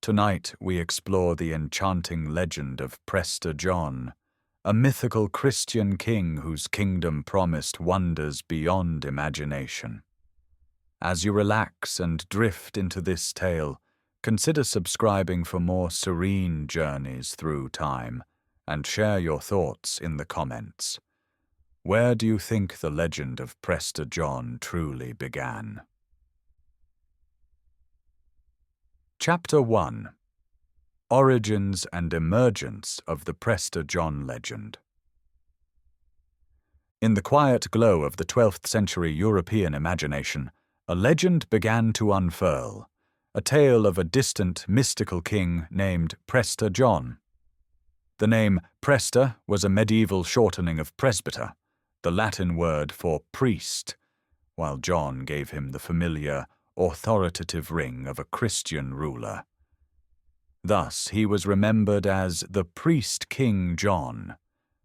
Tonight we explore the enchanting legend of Prester John, a mythical Christian king whose kingdom promised wonders beyond imagination. As you relax and drift into this tale, consider subscribing for more serene journeys through time, and share your thoughts in the comments. Where do you think the legend of Prester John truly began? Chapter 1. Origins and Emergence of the Prester John Legend. In the quiet glow of the 12th century European imagination, a legend began to unfurl, a tale of a distant mystical king named Prester John. The name Prester was a medieval shortening of presbyter, the Latin word for priest, while John gave him the familiar, authoritative ring of a Christian ruler. Thus he was remembered as the priest King John,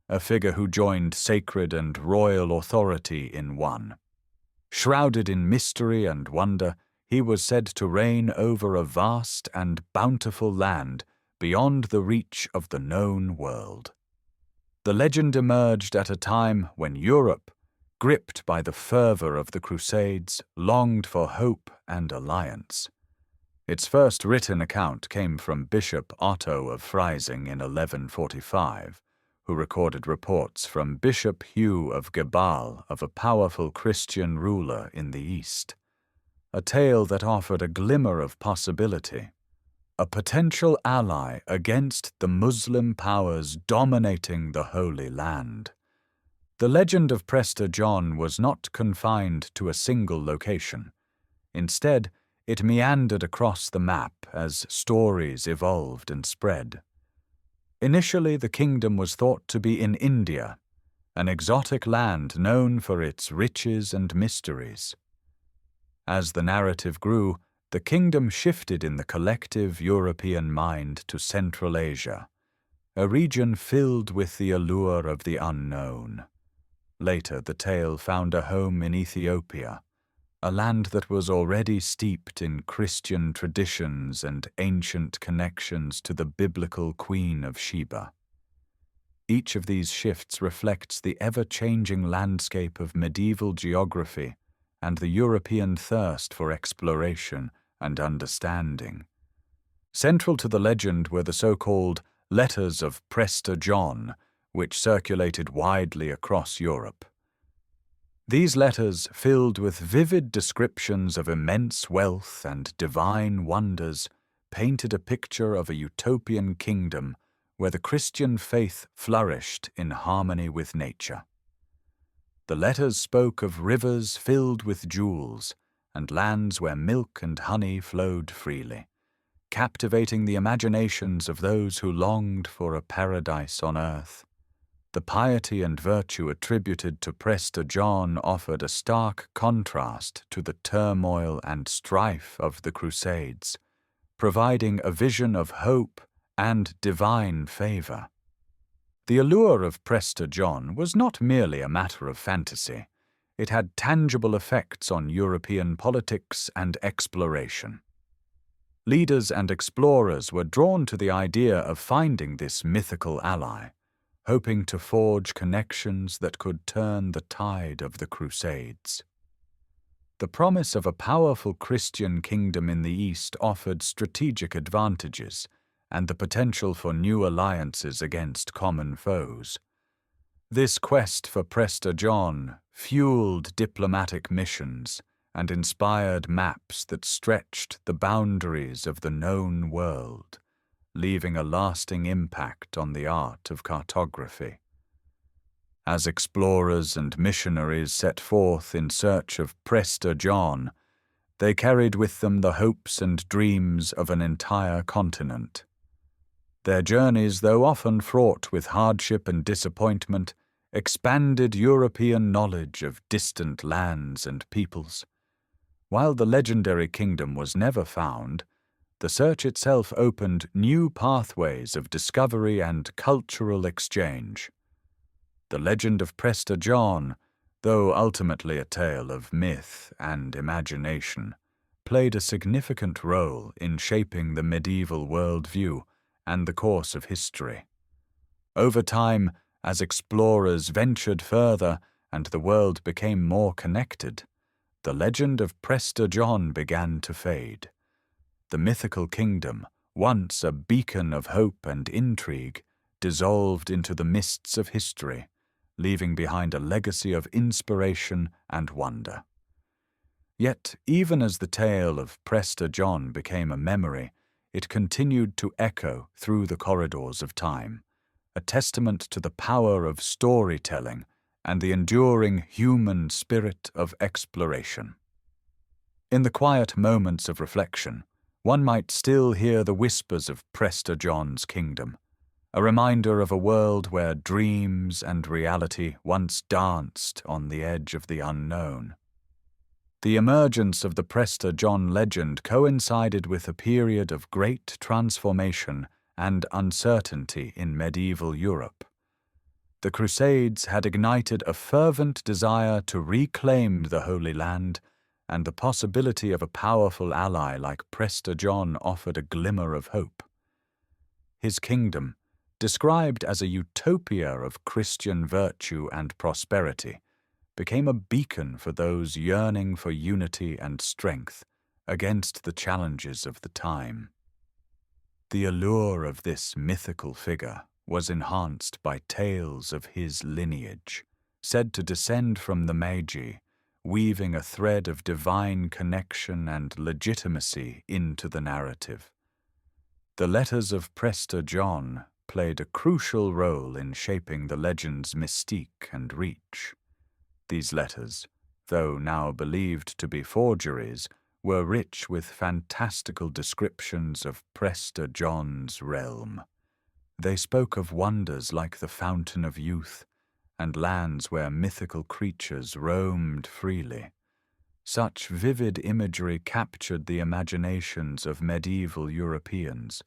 a figure who joined sacred and royal authority in one. Shrouded in mystery and wonder, he was said to reign over a vast and bountiful land beyond the reach of the known world. The legend emerged at a time when Europe, gripped by the fervor of the Crusades, longed for hope and alliance. Its first written account came from Bishop Otto of Freising in 1145, who recorded reports from Bishop Hugh of Gebal of a powerful Christian ruler in the East. A tale that offered a glimmer of possibility, a potential ally against the Muslim powers dominating the Holy Land. The legend of Prester John was not confined to a single location. Instead, it meandered across the map as stories evolved and spread. Initially, the kingdom was thought to be in India, an exotic land known for its riches and mysteries. As the narrative grew, the kingdom shifted in the collective European mind to Central Asia, a region filled with the allure of the unknown. Later, the tale found a home in Ethiopia, a land that was already steeped in Christian traditions and ancient connections to the biblical Queen of Sheba. Each of these shifts reflects the ever-changing landscape of medieval geography and the European thirst for exploration and understanding. Central to the legend were the so-called Letters of Prester John, which circulated widely across Europe. These letters, filled with vivid descriptions of immense wealth and divine wonders, painted a picture of a utopian kingdom where the Christian faith flourished in harmony with nature. The letters spoke of rivers filled with jewels and lands where milk and honey flowed freely, captivating the imaginations of those who longed for a paradise on earth. The piety and virtue attributed to Prester John offered a stark contrast to the turmoil and strife of the Crusades, providing a vision of hope and divine favor. The allure of Prester John was not merely a matter of fantasy. It had tangible effects on European politics and exploration. Leaders and explorers were drawn to the idea of finding this mythical ally, hoping to forge connections that could turn the tide of the Crusades. The promise of a powerful Christian kingdom in the East offered strategic advantages and the potential for new alliances against common foes. This quest for Prester John fueled diplomatic missions and inspired maps that stretched the boundaries of the known world, leaving a lasting impact on the art of cartography. As explorers and missionaries set forth in search of Prester John, they carried with them the hopes and dreams of an entire continent. Their journeys, though often fraught with hardship and disappointment, expanded European knowledge of distant lands and peoples. While the legendary kingdom was never found, the search itself opened new pathways of discovery and cultural exchange. The legend of Prester John, though ultimately a tale of myth and imagination, played a significant role in shaping the medieval worldview and the course of history. Over time, as explorers ventured further and the world became more connected, the legend of Prester John began to fade. The mythical kingdom, once a beacon of hope and intrigue, dissolved into the mists of history, leaving behind a legacy of inspiration and wonder. Yet, even as the tale of Prester John became a memory, it continued to echo through the corridors of time, a testament to the power of storytelling and the enduring human spirit of exploration. In the quiet moments of reflection, one might still hear the whispers of Prester John's kingdom, a reminder of a world where dreams and reality once danced on the edge of the unknown. The emergence of the Prester John legend coincided with a period of great transformation and uncertainty in medieval Europe. The Crusades had ignited a fervent desire to reclaim the Holy Land, and the possibility of a powerful ally like Prester John offered a glimmer of hope. His kingdom, described as a utopia of Christian virtue and prosperity, became a beacon for those yearning for unity and strength against the challenges of the time. The allure of this mythical figure was enhanced by tales of his lineage, said to descend from the Magi, weaving a thread of divine connection and legitimacy into the narrative. The letters of Prester John played a crucial role in shaping the legend's mystique and reach. These letters, though now believed to be forgeries, were rich with fantastical descriptions of Prester John's realm. They spoke of wonders like the Fountain of Youth and lands where mythical creatures roamed freely. Such vivid imagery captured the imaginations of medieval Europeans,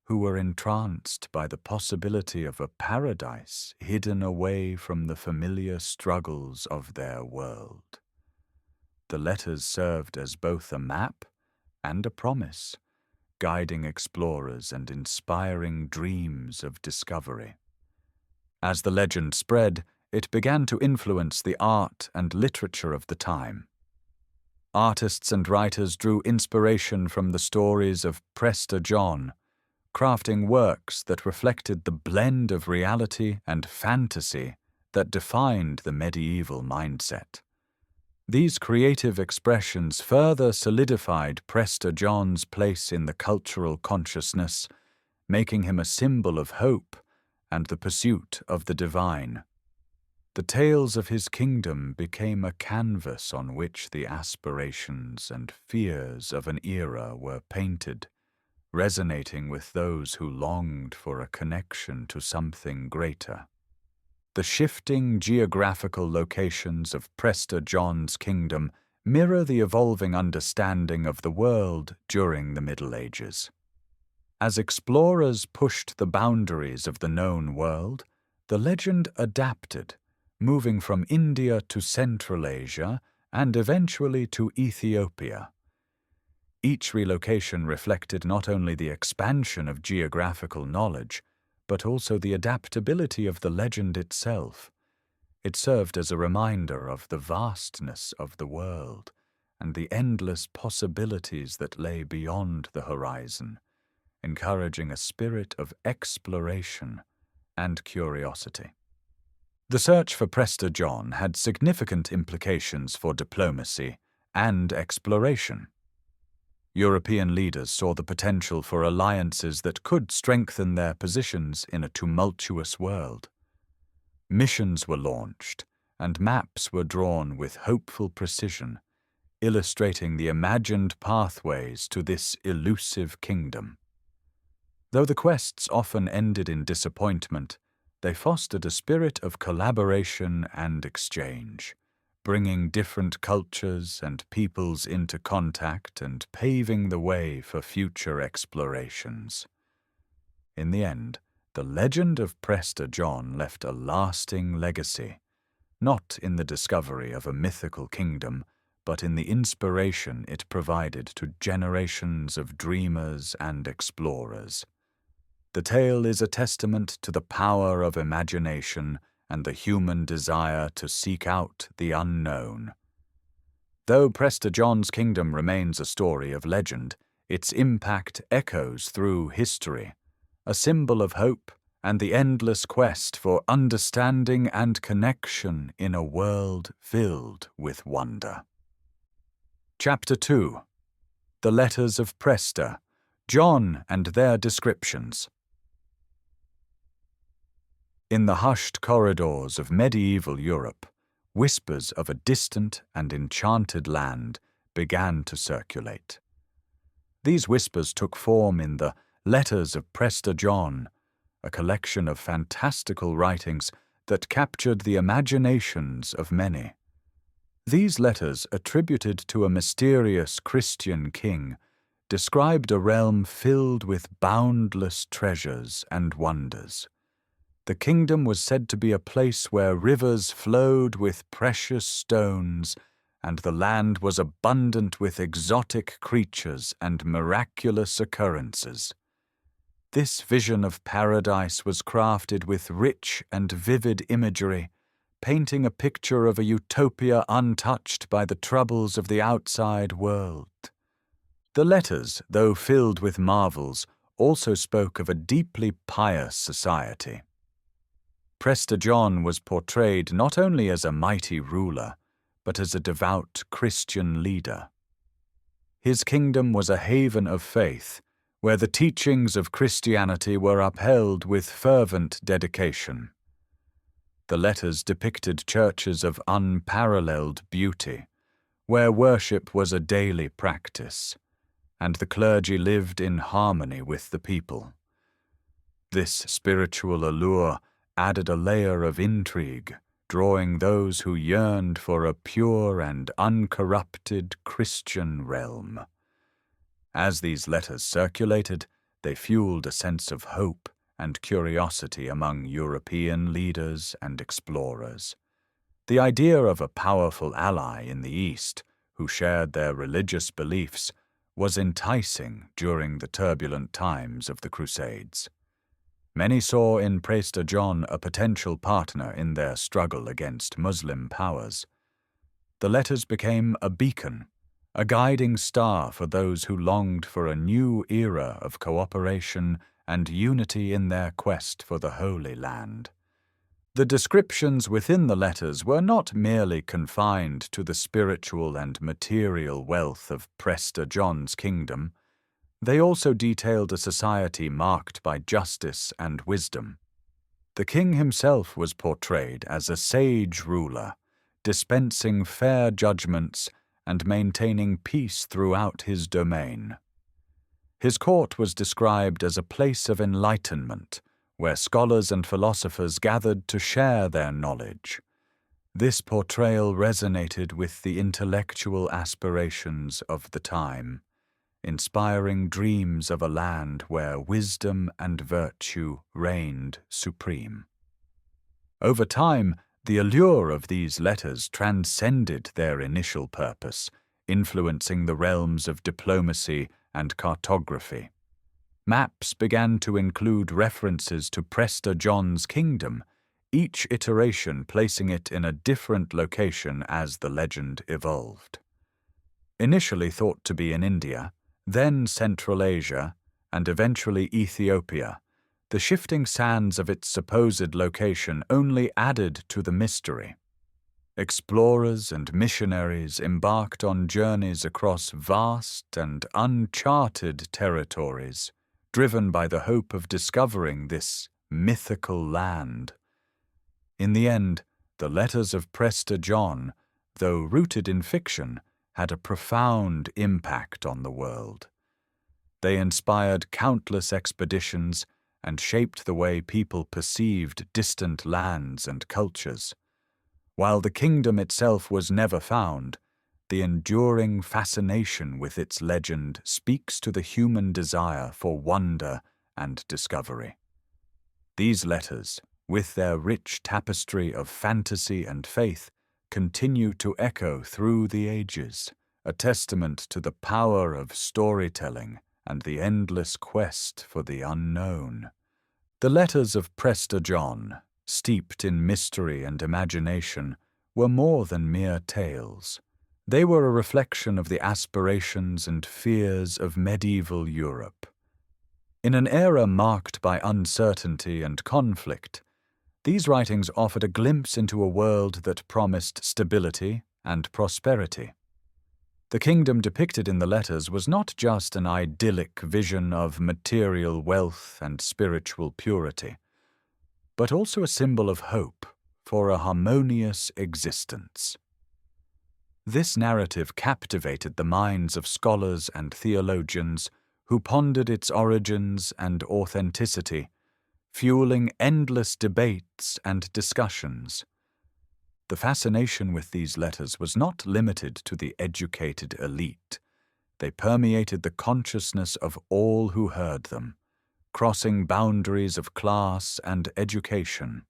who were entranced by the possibility of a paradise hidden away from the familiar struggles of their world. The letters served as both a map and a promise, guiding explorers and inspiring dreams of discovery. As the legend spread, it began to influence the art and literature of the time. Artists and writers drew inspiration from the stories of Prester John, crafting works that reflected the blend of reality and fantasy that defined the medieval mindset. These creative expressions further solidified Prester John's place in the cultural consciousness, making him a symbol of hope and the pursuit of the divine. The tales of his kingdom became a canvas on which the aspirations and fears of an era were painted, resonating with those who longed for a connection to something greater. The shifting geographical locations of Prester John's kingdom mirror the evolving understanding of the world during the Middle Ages. As explorers pushed the boundaries of the known world, the legend adapted, moving from India to Central Asia and eventually to Ethiopia. Each relocation reflected not only the expansion of geographical knowledge, but also the adaptability of the legend itself. It served as a reminder of the vastness of the world and the endless possibilities that lay beyond the horizon, encouraging a spirit of exploration and curiosity. The search for Prester John had significant implications for diplomacy and exploration. European leaders saw the potential for alliances that could strengthen their positions in a tumultuous world. Missions were launched, and maps were drawn with hopeful precision, illustrating the imagined pathways to this elusive kingdom. Though the quests often ended in disappointment, they fostered a spirit of collaboration and exchange, bringing different cultures and peoples into contact and paving the way for future explorations. In the end, the legend of Prester John left a lasting legacy, not in the discovery of a mythical kingdom, but in the inspiration it provided to generations of dreamers and explorers. The tale is a testament to the power of imagination and the human desire to seek out the unknown. Though Prester John's kingdom remains a story of legend, its impact echoes through history, a symbol of hope and the endless quest for understanding and connection in a world filled with wonder. Chapter 2. The Letters of Prester John and Their Descriptions. In the hushed corridors of medieval Europe, whispers of a distant and enchanted land began to circulate. These whispers took form in the Letters of Prester John, a collection of fantastical writings that captured the imaginations of many. These letters, attributed to a mysterious Christian king, described a realm filled with boundless treasures and wonders. The kingdom was said to be a place where rivers flowed with precious stones, and the land was abundant with exotic creatures and miraculous occurrences. This vision of paradise was crafted with rich and vivid imagery, painting a picture of a utopia untouched by the troubles of the outside world. The letters, though filled with marvels, also spoke of a deeply pious society. Prester John was portrayed not only as a mighty ruler, but as a devout Christian leader. His kingdom was a haven of faith, where the teachings of Christianity were upheld with fervent dedication. The letters depicted churches of unparalleled beauty, where worship was a daily practice, and the clergy lived in harmony with the people. This spiritual allure added a layer of intrigue, drawing those who yearned for a pure and uncorrupted Christian realm. As these letters circulated, they fueled a sense of hope and curiosity among European leaders and explorers. The idea of a powerful ally in the East, who shared their religious beliefs, was enticing during the turbulent times of the Crusades. Many saw in Prester John a potential partner in their struggle against Muslim powers. The letters became a beacon, a guiding star for those who longed for a new era of cooperation and unity in their quest for the Holy Land. The descriptions within the letters were not merely confined to the spiritual and material wealth of Prester John's kingdom. They also detailed a society marked by justice and wisdom. The king himself was portrayed as a sage ruler, dispensing fair judgments and maintaining peace throughout his domain. His court was described as a place of enlightenment, where scholars and philosophers gathered to share their knowledge. This portrayal resonated with the intellectual aspirations of the time, inspiring dreams of a land where wisdom and virtue reigned supreme. Over time, the allure of these letters transcended their initial purpose, influencing the realms of diplomacy and cartography. Maps began to include references to Prester John's kingdom, each iteration placing it in a different location as the legend evolved. Initially thought to be in India, then Central Asia, and eventually Ethiopia, the shifting sands of its supposed location only added to the mystery. Explorers and missionaries embarked on journeys across vast and uncharted territories, driven by the hope of discovering this mythical land. In the end, the letters of Prester John, though rooted in fiction, had a profound impact on the world. They inspired countless expeditions and shaped the way people perceived distant lands and cultures. While the kingdom itself was never found, the enduring fascination with its legend speaks to the human desire for wonder and discovery. These letters, with their rich tapestry of fantasy and faith, continue to echo through the ages, a testament to the power of storytelling and the endless quest for the unknown. The letters of Prester John, steeped in mystery and imagination, were more than mere tales. They were a reflection of the aspirations and fears of medieval Europe. In an era marked by uncertainty and conflict, these writings offered a glimpse into a world that promised stability and prosperity. The kingdom depicted in the letters was not just an idyllic vision of material wealth and spiritual purity, but also a symbol of hope for a harmonious existence. This narrative captivated the minds of scholars and theologians who pondered its origins and authenticity, fueling endless debates and discussions. The fascination with these letters was not limited to the educated elite. They permeated the consciousness of all who heard them, crossing boundaries of class and education.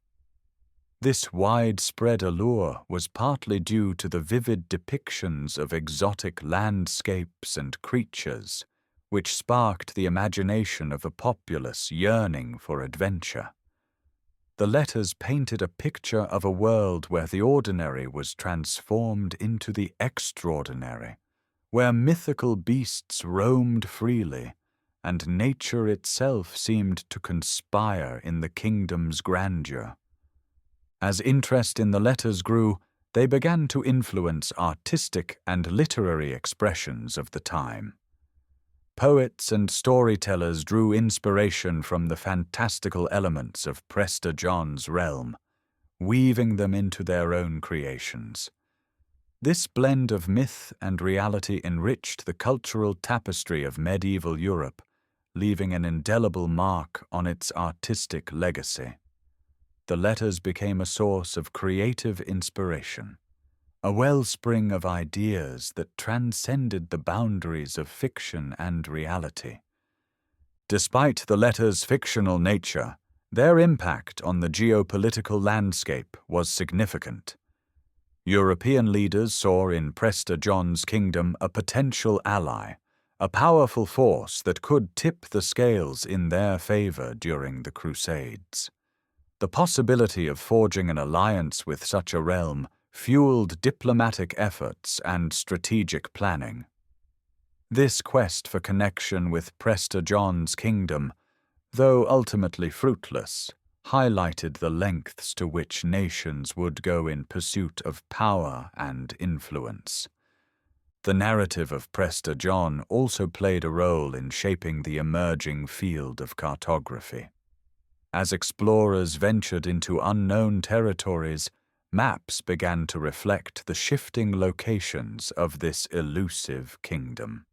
This widespread allure was partly due to the vivid depictions of exotic landscapes and creatures, which sparked the imagination of a populace yearning for adventure. The letters painted a picture of a world where the ordinary was transformed into the extraordinary, where mythical beasts roamed freely, and nature itself seemed to conspire in the kingdom's grandeur. As interest in the letters grew, they began to influence artistic and literary expressions of the time. Poets and storytellers drew inspiration from the fantastical elements of Prester John's realm, weaving them into their own creations. This blend of myth and reality enriched the cultural tapestry of medieval Europe, leaving an indelible mark on its artistic legacy. The letters became a source of creative inspiration, a wellspring of ideas that transcended the boundaries of fiction and reality. Despite the letters' fictional nature, their impact on the geopolitical landscape was significant. European leaders saw in Prester John's kingdom a potential ally, a powerful force that could tip the scales in their favor during the Crusades. The possibility of forging an alliance with such a realm fueled diplomatic efforts and strategic planning. This quest for connection with Prester John's kingdom, though ultimately fruitless, highlighted the lengths to which nations would go in pursuit of power and influence. The narrative of Prester John also played a role in shaping the emerging field of cartography. As explorers ventured into unknown territories, maps began to reflect the shifting locations of this elusive kingdom.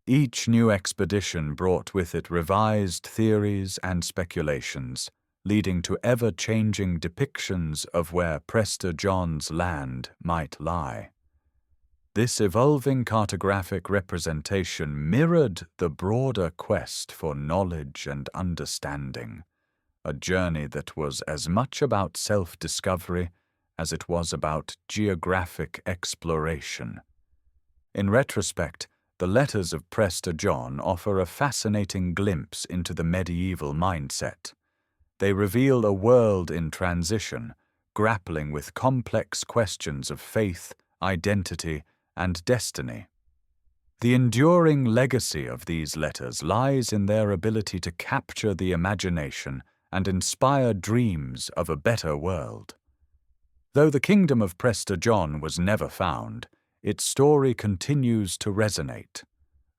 Each new expedition brought with it revised theories and speculations, leading to ever-changing depictions of where Prester John's land might lie. This evolving cartographic representation mirrored the broader quest for knowledge and understanding, a journey that was as much about self-discovery as it was about geographic exploration. In retrospect, the letters of Prester John offer a fascinating glimpse into the medieval mindset. They reveal a world in transition, grappling with complex questions of faith, identity, and destiny. The enduring legacy of these letters lies in their ability to capture the imagination and inspire dreams of a better world. Though the kingdom of Prester John was never found, its story continues to resonate,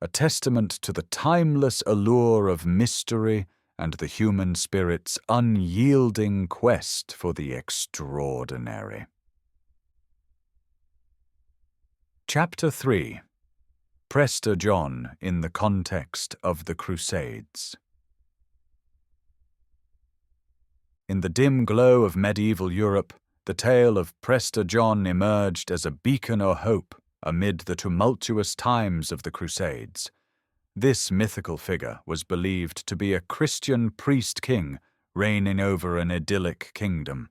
a testament to the timeless allure of mystery and the human spirit's unyielding quest for the extraordinary. Chapter 3. Prester John in the context of the Crusades. In the dim glow of medieval Europe, the tale of Prester John emerged as a beacon of hope amid the tumultuous times of the Crusades. This mythical figure was believed to be a Christian priest-king reigning over an idyllic kingdom,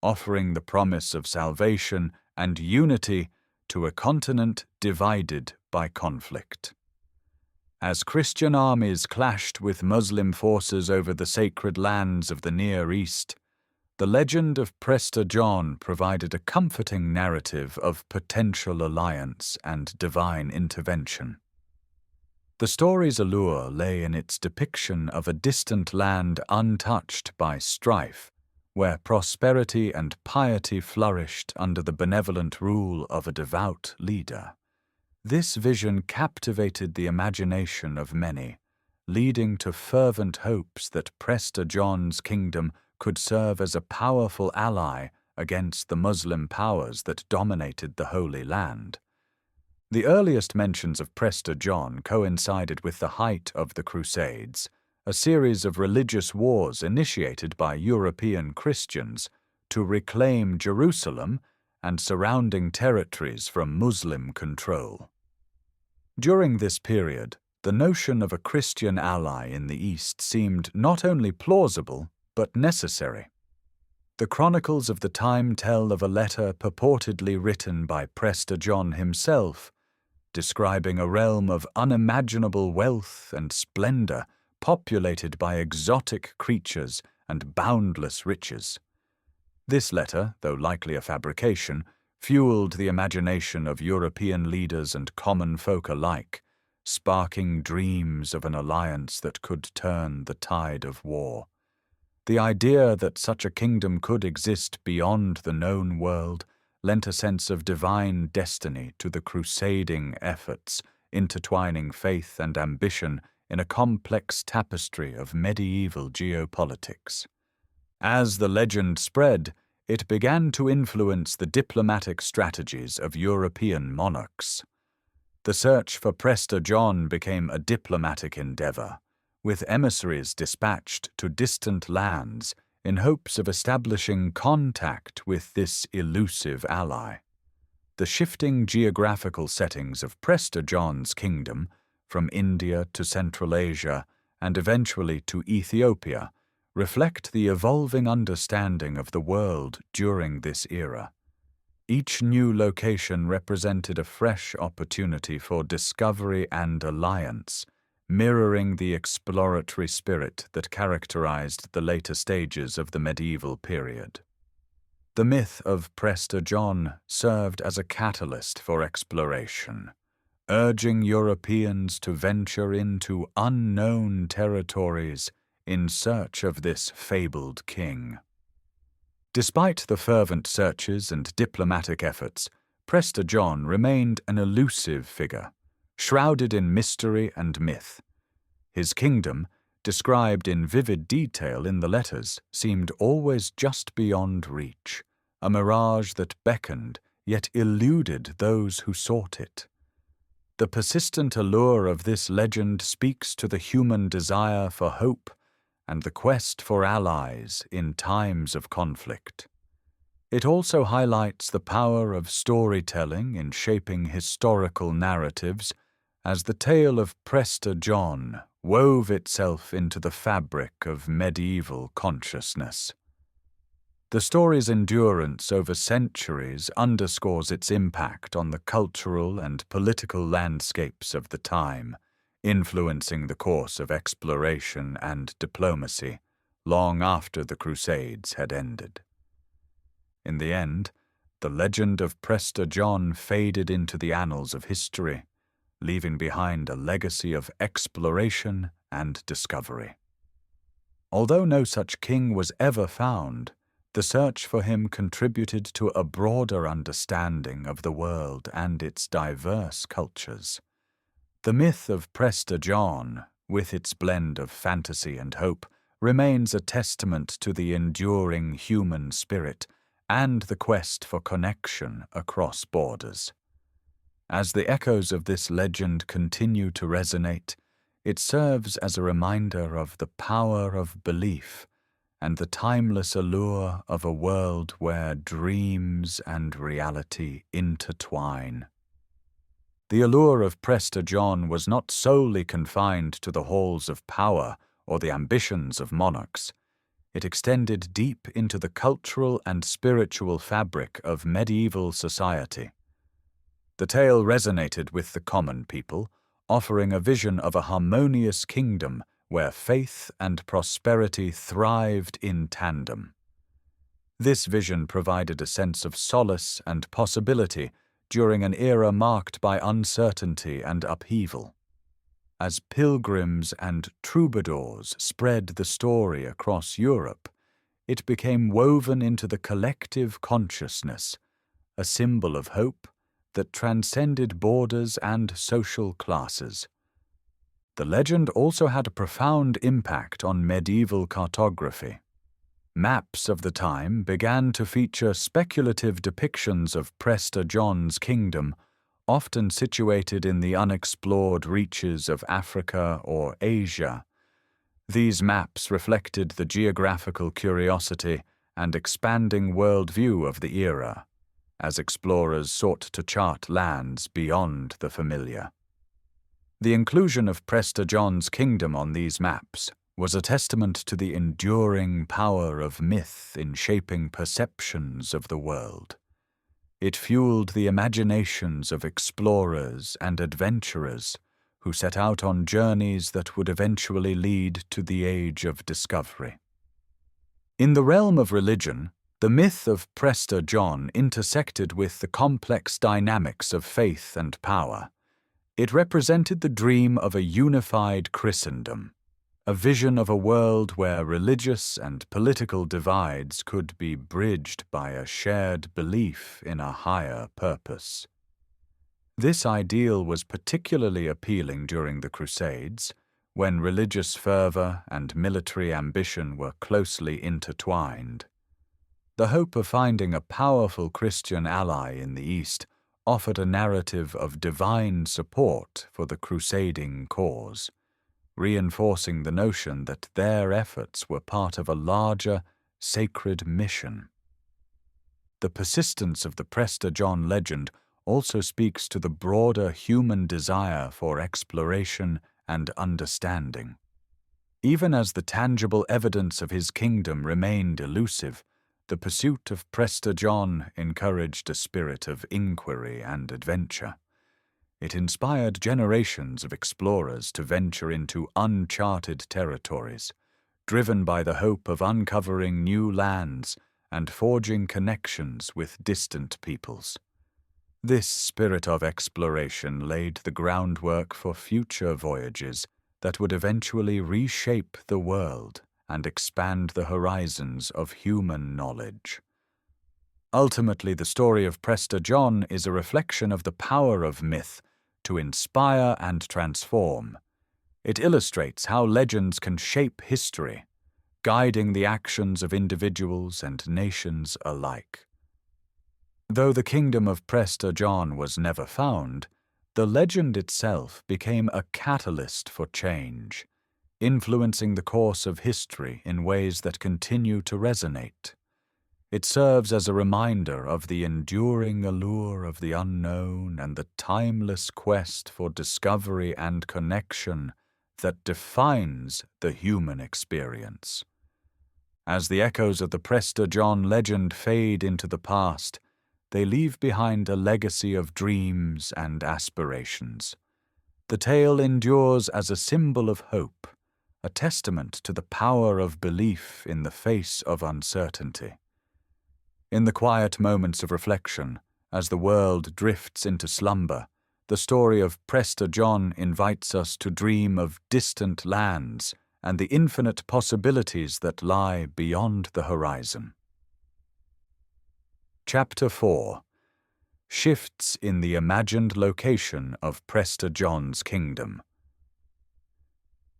offering the promise of salvation and unity to a continent divided by conflict. As Christian armies clashed with Muslim forces over the sacred lands of the Near East, the legend of Prester John provided a comforting narrative of potential alliance and divine intervention. The story's allure lay in its depiction of a distant land untouched by strife, where prosperity and piety flourished under the benevolent rule of a devout leader. This vision captivated the imagination of many, leading to fervent hopes that Prester John's kingdom could serve as a powerful ally against the Muslim powers that dominated the Holy Land. The earliest mentions of Prester John coincided with the height of the Crusades, a series of religious wars initiated by European Christians to reclaim Jerusalem and surrounding territories from Muslim control. During this period, the notion of a Christian ally in the East seemed not only plausible, but necessary. The chronicles of the time tell of a letter purportedly written by Prester John himself, describing a realm of unimaginable wealth and splendor populated by exotic creatures and boundless riches. This letter, though likely a fabrication, fueled the imagination of European leaders and common folk alike, sparking dreams of an alliance that could turn the tide of war. The idea that such a kingdom could exist beyond the known world lent a sense of divine destiny to the crusading efforts, intertwining faith and ambition in a complex tapestry of medieval geopolitics. As the legend spread, it began to influence the diplomatic strategies of European monarchs. The search for Prester John became a diplomatic endeavor, with emissaries dispatched to distant lands in hopes of establishing contact with this elusive ally. The shifting geographical settings of Prester John's kingdom, from India to Central Asia and eventually to Ethiopia, reflect the evolving understanding of the world during this era. Each new location represented a fresh opportunity for discovery and alliance, mirroring the exploratory spirit that characterized the later stages of the medieval period. The myth of Prester John served as a catalyst for exploration, urging Europeans to venture into unknown territories in search of this fabled king. Despite the fervent searches and diplomatic efforts, Prester John remained an elusive figure, shrouded in mystery and myth. His kingdom, described in vivid detail in the letters, seemed always just beyond reach, a mirage that beckoned yet eluded those who sought it. The persistent allure of this legend speaks to the human desire for hope and the quest for allies in times of conflict. It also highlights the power of storytelling in shaping historical narratives, as the tale of Prester John wove itself into the fabric of medieval consciousness. The story's endurance over centuries underscores its impact on the cultural and political landscapes of the time, influencing the course of exploration and diplomacy long after the Crusades had ended. In the end, the legend of Prester John faded into the annals of history, leaving behind a legacy of exploration and discovery. Although no such king was ever found, the search for him contributed to a broader understanding of the world and its diverse cultures. The myth of Prester John, with its blend of fantasy and hope, remains a testament to the enduring human spirit and the quest for connection across borders. As the echoes of this legend continue to resonate, it serves as a reminder of the power of belief and the timeless allure of a world where dreams and reality intertwine. The allure of Prester John was not solely confined to the halls of power or the ambitions of monarchs. It extended deep into the cultural and spiritual fabric of medieval society. The tale resonated with the common people, offering a vision of a harmonious kingdom where faith and prosperity thrived in tandem. This vision provided a sense of solace and possibility during an era marked by uncertainty and upheaval. As pilgrims and troubadours spread the story across Europe, it became woven into the collective consciousness, a symbol of hope that transcended borders and social classes. The legend also had a profound impact on medieval cartography. Maps of the time began to feature speculative depictions of Prester John's kingdom, often situated in the unexplored reaches of Africa or Asia. These maps reflected the geographical curiosity and expanding worldview of the era, as explorers sought to chart lands beyond the familiar. The inclusion of Prester John's kingdom on these maps was a testament to the enduring power of myth in shaping perceptions of the world. It fueled the imaginations of explorers and adventurers who set out on journeys that would eventually lead to the age of discovery. In the realm of religion, the myth of Prester John intersected with the complex dynamics of faith and power. It represented the dream of a unified Christendom, a vision of a world where religious and political divides could be bridged by a shared belief in a higher purpose. This ideal was particularly appealing during the Crusades, when religious fervor and military ambition were closely intertwined. The hope of finding a powerful Christian ally in the East offered a narrative of divine support for the crusading cause, reinforcing the notion that their efforts were part of a larger, sacred mission. The persistence of the Prester John legend also speaks to the broader human desire for exploration and understanding. Even as the tangible evidence of his kingdom remained elusive, the pursuit of Prester John encouraged a spirit of inquiry and adventure. It inspired generations of explorers to venture into uncharted territories, driven by the hope of uncovering new lands and forging connections with distant peoples. This spirit of exploration laid the groundwork for future voyages that would eventually reshape the world and expand the horizons of human knowledge. Ultimately, the story of Prester John is a reflection of the power of myth to inspire and transform. It illustrates how legends can shape history, guiding the actions of individuals and nations alike. Though the kingdom of Prester John was never found, the legend itself became a catalyst for change, influencing the course of history in ways that continue to resonate. It serves as a reminder of the enduring allure of the unknown and the timeless quest for discovery and connection that defines the human experience. As the echoes of the Prester John legend fade into the past, they leave behind a legacy of dreams and aspirations. The tale endures as a symbol of hope, a testament to the power of belief in the face of uncertainty. In the quiet moments of reflection, as the world drifts into slumber, the story of Prester John invites us to dream of distant lands and the infinite possibilities that lie beyond the horizon. Chapter 4. Shifts in the imagined location of Prester John's kingdom.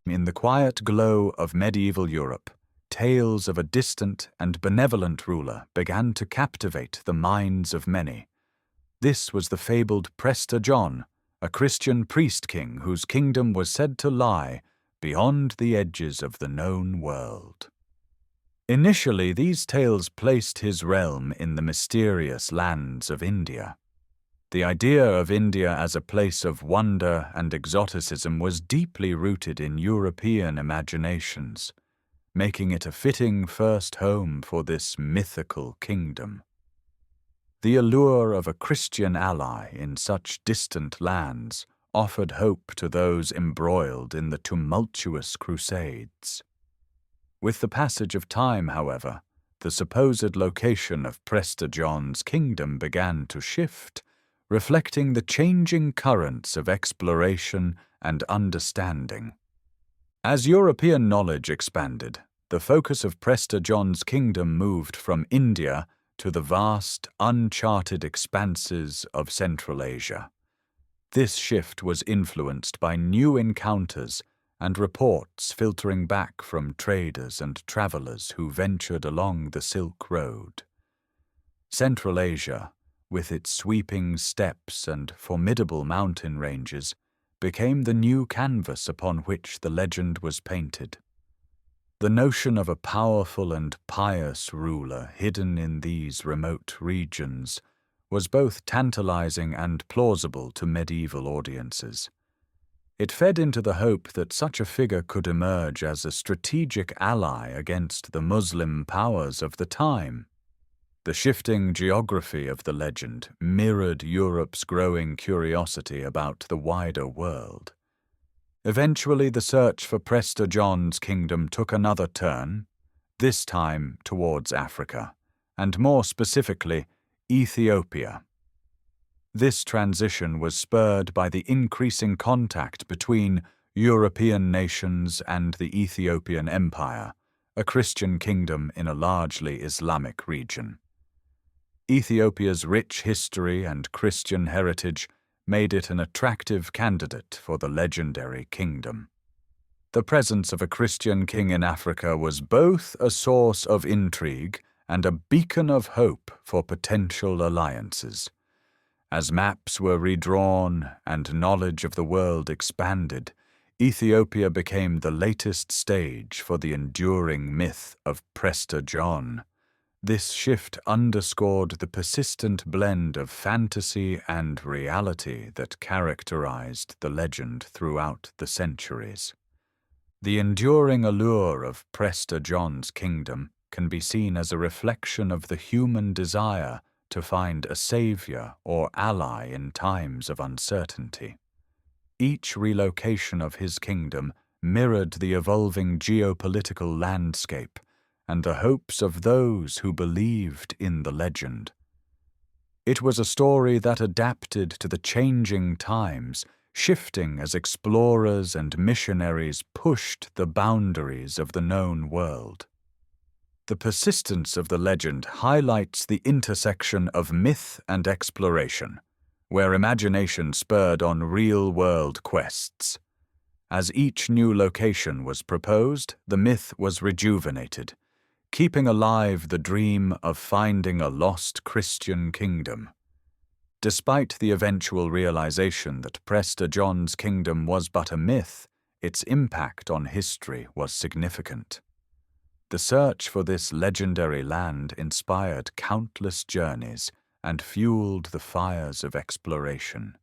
In the quiet glow of medieval Europe, tales of a distant and benevolent ruler began to captivate the minds of many. This was the fabled Prester John, a Christian priest-king whose kingdom was said to lie beyond the edges of the known world. Initially, these tales placed his realm in the mysterious lands of India. The idea of India as a place of wonder and exoticism was deeply rooted in European imaginations. making it a fitting first home for this mythical kingdom. The allure of a Christian ally in such distant lands offered hope to those embroiled in the tumultuous Crusades. With the passage of time, however, the supposed location of Prester John's kingdom began to shift, reflecting the changing currents of exploration and understanding. As European knowledge expanded, the focus of Prester John's kingdom moved from India to the vast, uncharted expanses of Central Asia. This shift was influenced by new encounters and reports filtering back from traders and travelers who ventured along the Silk Road. Central Asia, with its sweeping steppes and formidable mountain ranges, became the new canvas upon which the legend was painted. The notion of a powerful and pious ruler hidden in these remote regions was both tantalizing and plausible to medieval audiences. It fed into the hope that such a figure could emerge as a strategic ally against the Muslim powers of the time. The shifting geography of the legend mirrored Europe's growing curiosity about the wider world. Eventually, the search for Prester John's kingdom took another turn, this time towards Africa, and more specifically, Ethiopia. This transition was spurred by the increasing contact between European nations and the Ethiopian Empire, a Christian kingdom in a largely Islamic region. Ethiopia's rich history and Christian heritage made it an attractive candidate for the legendary kingdom. The presence of a Christian king in Africa was both a source of intrigue and a beacon of hope for potential alliances. As maps were redrawn and knowledge of the world expanded, Ethiopia became the latest stage for the enduring myth of Prester John. This shift underscored the persistent blend of fantasy and reality that characterized the legend throughout the centuries. The enduring allure of Prester John's kingdom can be seen as a reflection of the human desire to find a savior or ally in times of uncertainty. Each relocation of his kingdom mirrored the evolving geopolitical landscape and the hopes of those who believed in the legend. It was a story that adapted to the changing times, shifting as explorers and missionaries pushed the boundaries of the known world. The persistence of the legend highlights the intersection of myth and exploration, where imagination spurred on real-world quests. As each new location was proposed, the myth was rejuvenated, keeping alive the dream of finding a lost Christian kingdom. Despite the eventual realization that Prester John's kingdom was but a myth, its impact on history was significant. The search for this legendary land inspired countless journeys and fueled the fires of exploration.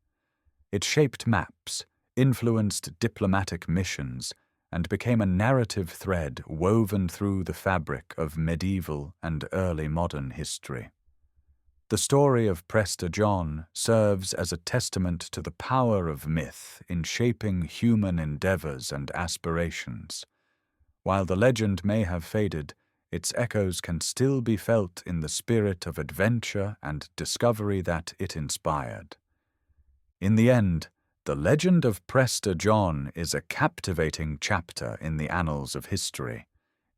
It shaped maps, influenced diplomatic missions, and became a narrative thread woven through the fabric of medieval and early modern history. The story of Prester John serves as a testament to the power of myth in shaping human endeavors and aspirations. While the legend may have faded, its echoes can still be felt in the spirit of adventure and discovery that it inspired. In the end, the legend of Prester John is a captivating chapter in the annals of history,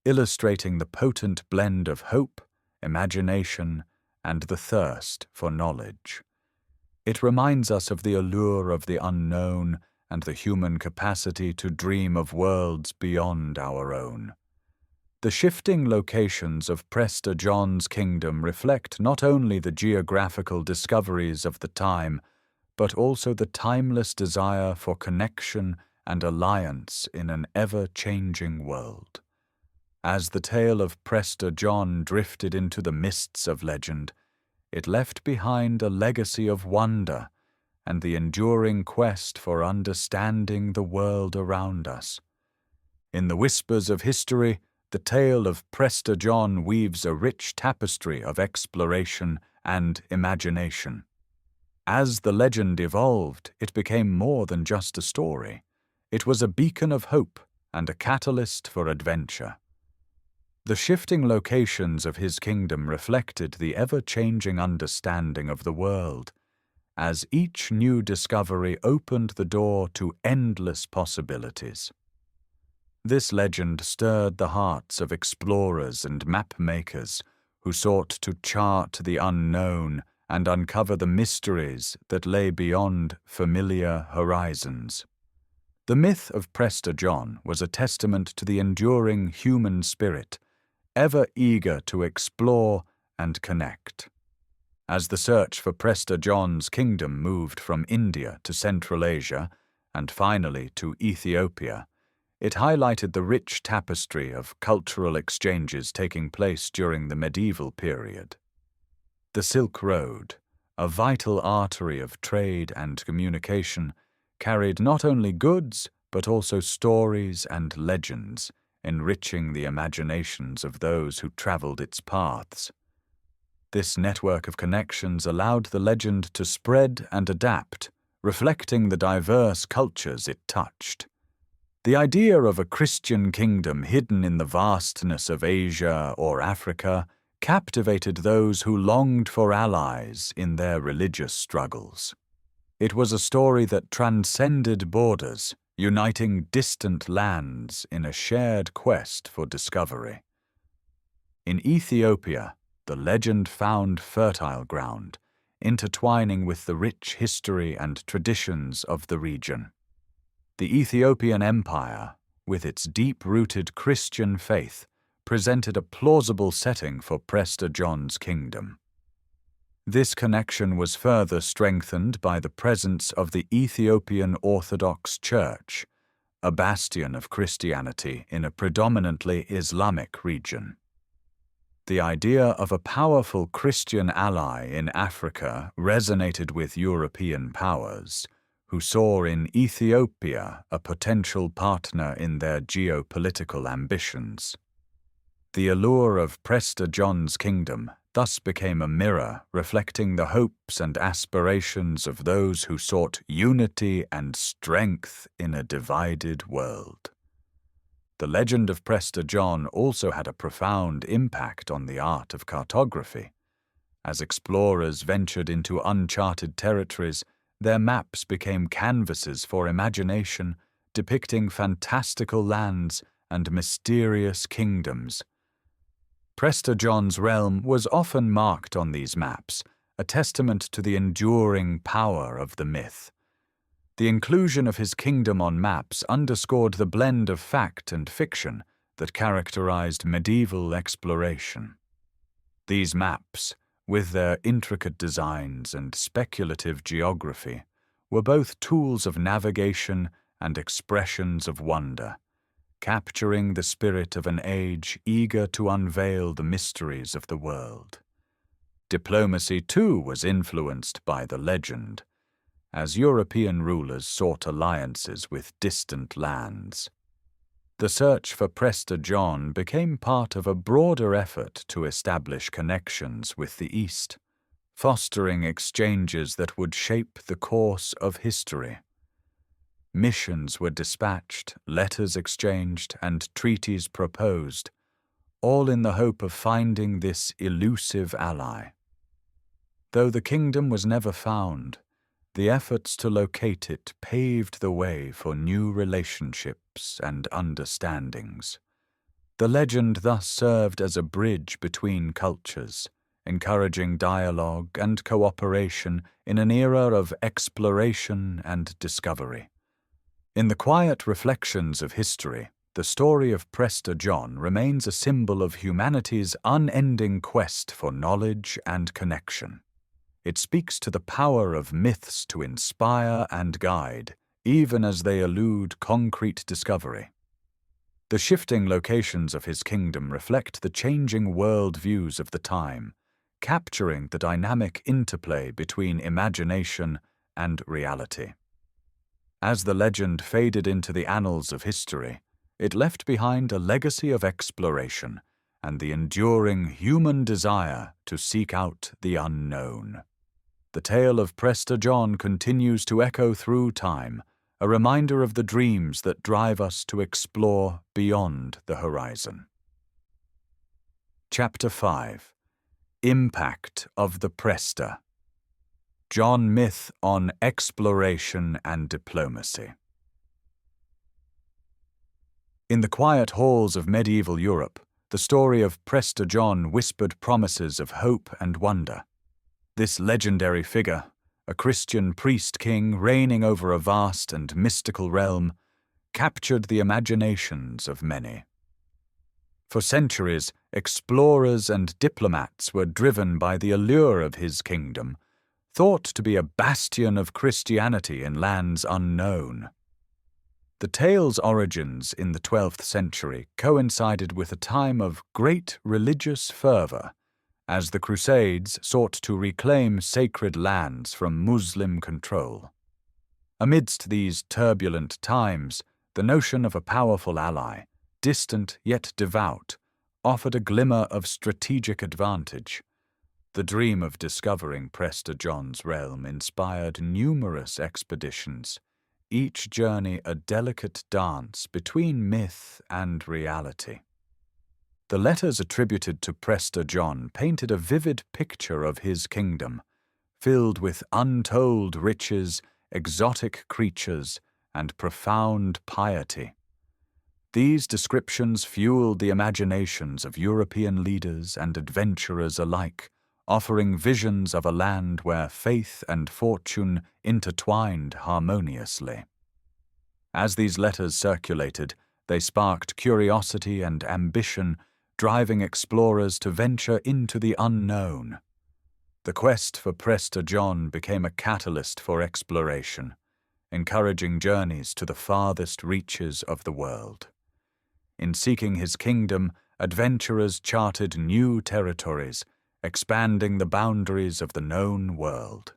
illustrating the potent blend of hope, imagination, and the thirst for knowledge. It reminds us of the allure of the unknown and the human capacity to dream of worlds beyond our own. The shifting locations of Prester John's kingdom reflect not only the geographical discoveries of the time, but also the timeless desire for connection and alliance in an ever-changing world. As the tale of Prester John drifted into the mists of legend, it left behind a legacy of wonder and the enduring quest for understanding the world around us. In the whispers of history, the tale of Prester John weaves a rich tapestry of exploration and imagination. As the legend evolved, it became more than just a story. It was a beacon of hope and a catalyst for adventure. The shifting locations of his kingdom reflected the ever-changing understanding of the world, as each new discovery opened the door to endless possibilities. This legend stirred the hearts of explorers and map-makers who sought to chart the unknown and uncover the mysteries that lay beyond familiar horizons. The myth of Prester John was a testament to the enduring human spirit, ever eager to explore and connect. As the search for Prester John's kingdom moved from India to Central Asia and finally to Ethiopia, it highlighted the rich tapestry of cultural exchanges taking place during the medieval period. The Silk Road, a vital artery of trade and communication, carried not only goods but also stories and legends, enriching the imaginations of those who traveled its paths. This network of connections allowed the legend to spread and adapt, reflecting the diverse cultures it touched. The idea of a Christian kingdom hidden in the vastness of Asia or Africa captivated those who longed for allies in their religious struggles. It was a story that transcended borders, uniting distant lands in a shared quest for discovery. In Ethiopia, the legend found fertile ground, intertwining with the rich history and traditions of the region. The Ethiopian Empire, with its deep-rooted Christian faith, presented a plausible setting for Prester John's kingdom. This connection was further strengthened by the presence of the Ethiopian Orthodox Church, a bastion of Christianity in a predominantly Islamic region. The idea of a powerful Christian ally in Africa resonated with European powers, who saw in Ethiopia a potential partner in their geopolitical ambitions. The allure of Prester John's kingdom thus became a mirror reflecting the hopes and aspirations of those who sought unity and strength in a divided world. The legend of Prester John also had a profound impact on the art of cartography. As explorers ventured into uncharted territories, their maps became canvases for imagination, depicting fantastical lands and mysterious kingdoms. Prester John's realm was often marked on these maps, a testament to the enduring power of the myth. The inclusion of his kingdom on maps underscored the blend of fact and fiction that characterized medieval exploration. These maps, with their intricate designs and speculative geography, were both tools of navigation and expressions of wonder, capturing the spirit of an age eager to unveil the mysteries of the world. Diplomacy, too, was influenced by the legend, as European rulers sought alliances with distant lands. The search for Prester John became part of a broader effort to establish connections with the East, fostering exchanges that would shape the course of history. Missions were dispatched, letters exchanged, and treaties proposed, all in the hope of finding this elusive ally. Though the kingdom was never found, the efforts to locate it paved the way for new relationships and understandings. The legend thus served as a bridge between cultures, encouraging dialogue and cooperation in an era of exploration and discovery. In the quiet reflections of history, the story of Prester John remains a symbol of humanity's unending quest for knowledge and connection. It speaks to the power of myths to inspire and guide, even as they elude concrete discovery. The shifting locations of his kingdom reflect the changing world-views of the time, capturing the dynamic interplay between imagination and reality. As the legend faded into the annals of history, it left behind a legacy of exploration and the enduring human desire to seek out the unknown. The tale of Prester John continues to echo through time, a reminder of the dreams that drive us to explore beyond the horizon. Chapter 5. Impact of the Prester. John myth on exploration and diplomacy. In the quiet halls of medieval Europe, the story of Prester John whispered promises of hope and wonder. This legendary figure, a Christian priest-king reigning over a vast and mystical realm, captured the imaginations of many. For centuries, explorers and diplomats were driven by the allure of his kingdom, thought to be a bastion of Christianity in lands unknown. The tale's origins in the 12th century coincided with a time of great religious fervor, as the Crusades sought to reclaim sacred lands from Muslim control. Amidst these turbulent times, the notion of a powerful ally, distant yet devout, offered a glimmer of strategic advantage. The dream of discovering Prester John's realm inspired numerous expeditions, each journey a delicate dance between myth and reality. The letters attributed to Prester John painted a vivid picture of his kingdom, filled with untold riches, exotic creatures, and profound piety. These descriptions fueled the imaginations of European leaders and adventurers alike, offering visions of a land where faith and fortune intertwined harmoniously. As these letters circulated, they sparked curiosity and ambition, driving explorers to venture into the unknown. The quest for Prester John became a catalyst for exploration, encouraging journeys to the farthest reaches of the world. In seeking his kingdom, adventurers charted new territories, expanding the boundaries of the known world.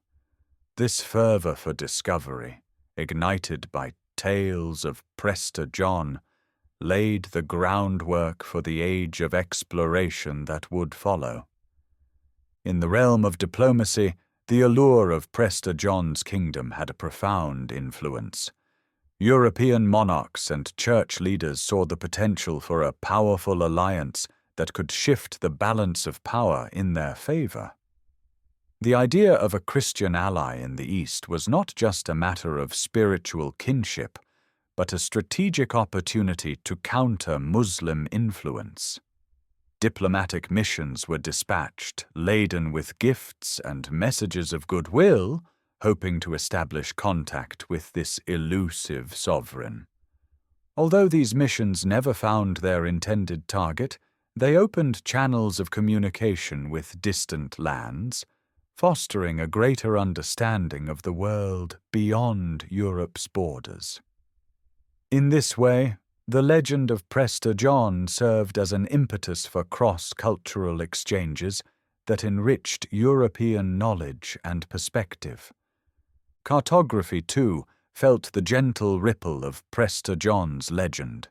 This fervor for discovery, ignited by tales of Prester John, laid the groundwork for the age of exploration that would follow. In the realm of diplomacy, the allure of Prester John's kingdom had a profound influence. European monarchs and church leaders saw the potential for a powerful alliance that could shift the balance of power in their favor. The idea of a Christian ally in the East was not just a matter of spiritual kinship, but a strategic opportunity to counter Muslim influence. Diplomatic missions were dispatched, laden with gifts and messages of goodwill, hoping to establish contact with this elusive sovereign. Although these missions never found their intended target, they opened channels of communication with distant lands, fostering a greater understanding of the world beyond Europe's borders. In this way, the legend of Prester John served as an impetus for cross-cultural exchanges that enriched European knowledge and perspective. Cartography, too, felt the gentle ripple of Prester John's legend.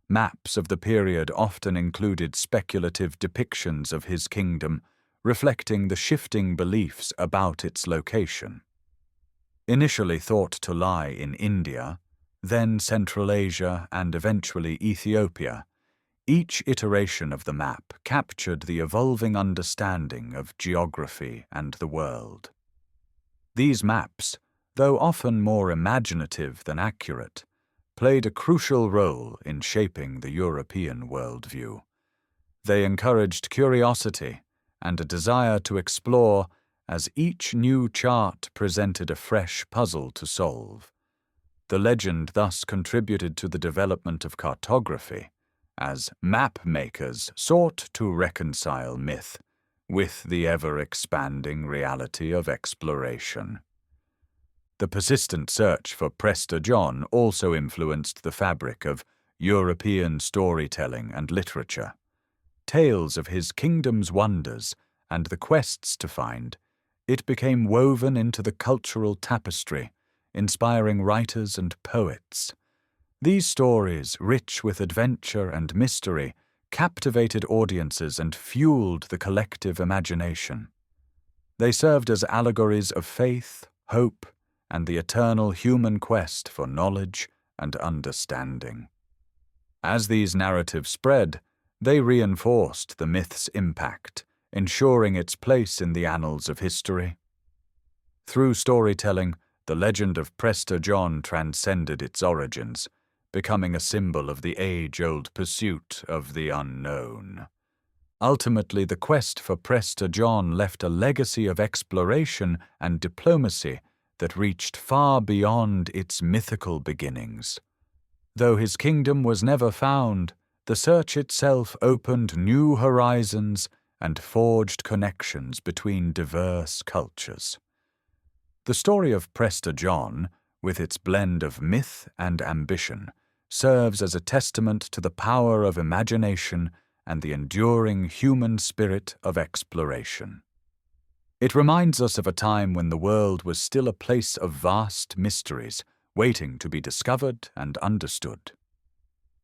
Maps of the period often included speculative depictions of his kingdom, reflecting the shifting beliefs about its location. Initially thought to lie in India, then Central Asia, and eventually Ethiopia, each iteration of the map captured the evolving understanding of geography and the world. These maps, though often more imaginative than accurate, played a crucial role in shaping the European worldview. They encouraged curiosity and a desire to explore, as each new chart presented a fresh puzzle to solve. The legend thus contributed to the development of cartography, as mapmakers sought to reconcile myth with the ever-expanding reality of exploration. The persistent search for Prester John also influenced the fabric of European storytelling and literature. Tales of his kingdom's wonders and the quests to find it became woven into the cultural tapestry, inspiring writers and poets. These stories, rich with adventure and mystery, captivated audiences and fueled the collective imagination. They served as allegories of faith, hope, and the eternal human quest for knowledge and understanding. As these narratives spread, they reinforced the myth's impact, ensuring its place in the annals of history. Through storytelling, the legend of Prester John transcended its origins, becoming a symbol of the age-old pursuit of the unknown. Ultimately, the quest for Prester John left a legacy of exploration and diplomacy that reached far beyond its mythical beginnings. Though his kingdom was never found, the search itself opened new horizons and forged connections between diverse cultures. The story of Prester John, with its blend of myth and ambition, serves as a testament to the power of imagination and the enduring human spirit of exploration. It reminds us of a time when the world was still a place of vast mysteries, waiting to be discovered and understood.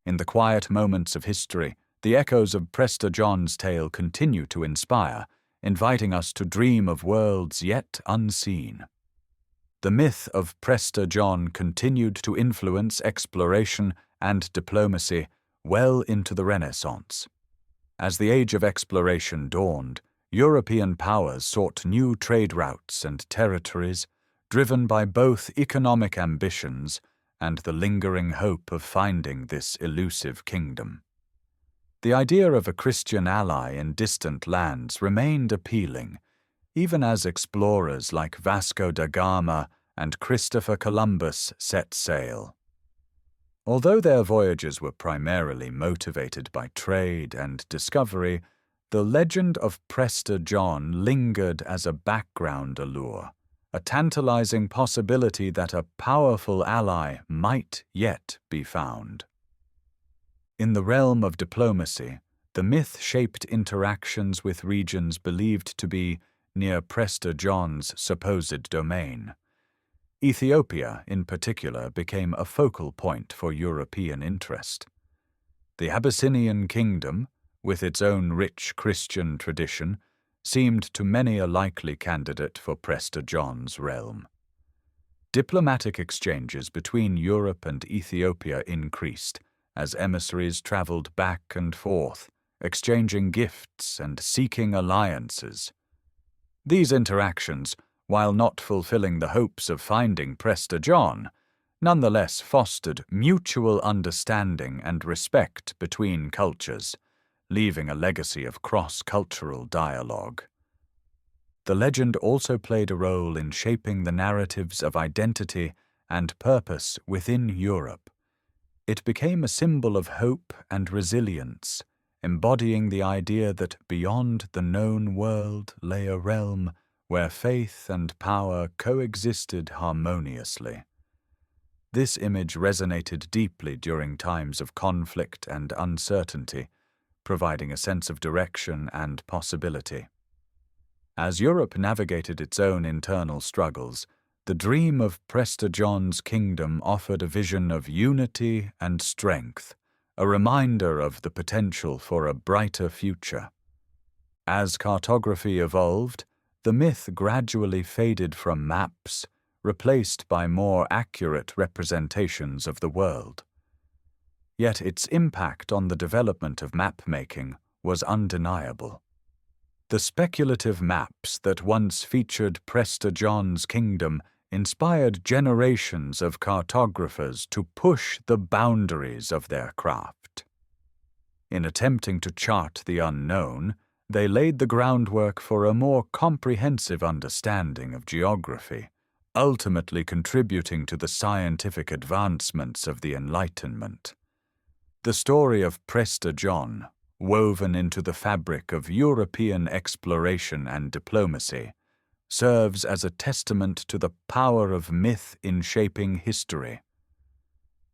In the quiet moments of history, the echoes of Prester John's tale continue to inspire, inviting us to dream of worlds yet unseen. The myth of Prester John continued to influence exploration and diplomacy well into the Renaissance. As the age of exploration dawned, European powers sought new trade routes and territories, driven by both economic ambitions and the lingering hope of finding this elusive kingdom. The idea of a Christian ally in distant lands remained appealing, even as explorers like Vasco da Gama and Christopher Columbus set sail. Although their voyages were primarily motivated by trade and discovery, the legend of Prester John lingered as a background allure, a tantalizing possibility that a powerful ally might yet be found. In the realm of diplomacy, the myth shaped interactions with regions believed to be near Prester John's supposed domain. Ethiopia, in particular, became a focal point for European interest. The Abyssinian kingdom, with its own rich Christian tradition, seemed to many a likely candidate for Prester John's realm. Diplomatic exchanges between Europe and Ethiopia increased as emissaries traveled back and forth, exchanging gifts and seeking alliances. These interactions, while not fulfilling the hopes of finding Prester John, nonetheless fostered mutual understanding and respect between cultures, leaving a legacy of cross-cultural dialogue. The legend also played a role in shaping the narratives of identity and purpose within Europe. It became a symbol of hope and resilience, embodying the idea that beyond the known world lay a realm where faith and power coexisted harmoniously. This image resonated deeply during times of conflict and uncertainty, providing a sense of direction and possibility. As Europe navigated its own internal struggles, the dream of Prester John's kingdom offered a vision of unity and strength, a reminder of the potential for a brighter future. As cartography evolved, the myth gradually faded from maps, replaced by more accurate representations of the world. Yet its impact on the development of map-making was undeniable. The speculative maps that once featured Prester John's kingdom inspired generations of cartographers to push the boundaries of their craft. In attempting to chart the unknown, they laid the groundwork for a more comprehensive understanding of geography, ultimately contributing to the scientific advancements of the Enlightenment. The story of Prester John, woven into the fabric of European exploration and diplomacy, serves as a testament to the power of myth in shaping history.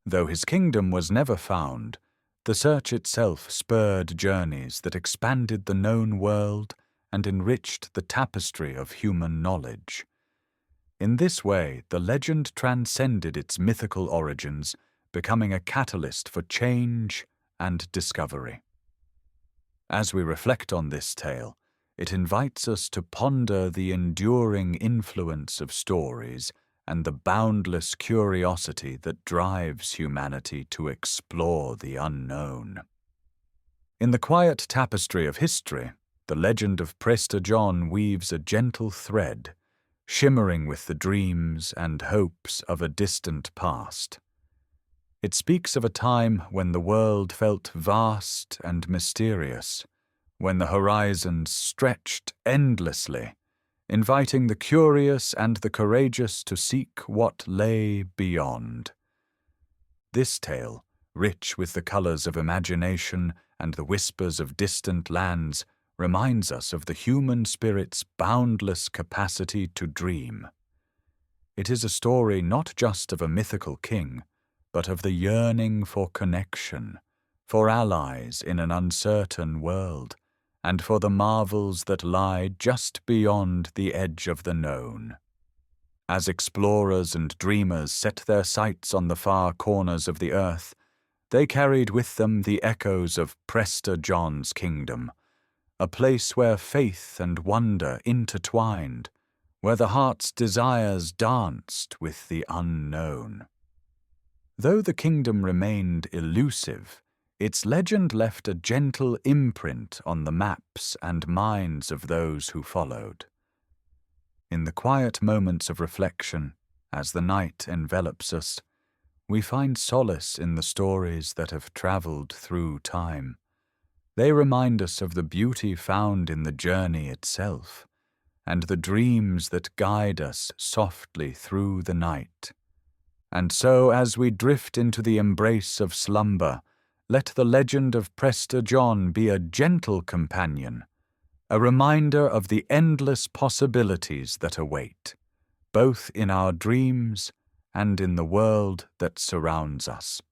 Though his kingdom was never found, the search itself spurred journeys that expanded the known world and enriched the tapestry of human knowledge. In this way, the legend transcended its mythical origins, becoming a catalyst for change and discovery. As we reflect on this tale, it invites us to ponder the enduring influence of stories and the boundless curiosity that drives humanity to explore the unknown. In the quiet tapestry of history, the legend of Prester John weaves a gentle thread, shimmering with the dreams and hopes of a distant past. It speaks of a time when the world felt vast and mysterious, when the horizons stretched endlessly, inviting the curious and the courageous to seek what lay beyond. This tale, rich with the colors of imagination and the whispers of distant lands, reminds us of the human spirit's boundless capacity to dream. It is a story not just of a mythical king, but of the yearning for connection, for allies in an uncertain world, and for the marvels that lie just beyond the edge of the known. As explorers and dreamers set their sights on the far corners of the earth, they carried with them the echoes of Prester John's kingdom, a place where faith and wonder intertwined, where the heart's desires danced with the unknown. Though the kingdom remained elusive, its legend left a gentle imprint on the maps and minds of those who followed. In the quiet moments of reflection, as the night envelops us, we find solace in the stories that have traveled through time. They remind us of the beauty found in the journey itself, and the dreams that guide us softly through the night. And so, as we drift into the embrace of slumber, let the legend of Prester John be a gentle companion, a reminder of the endless possibilities that await, both in our dreams and in the world that surrounds us.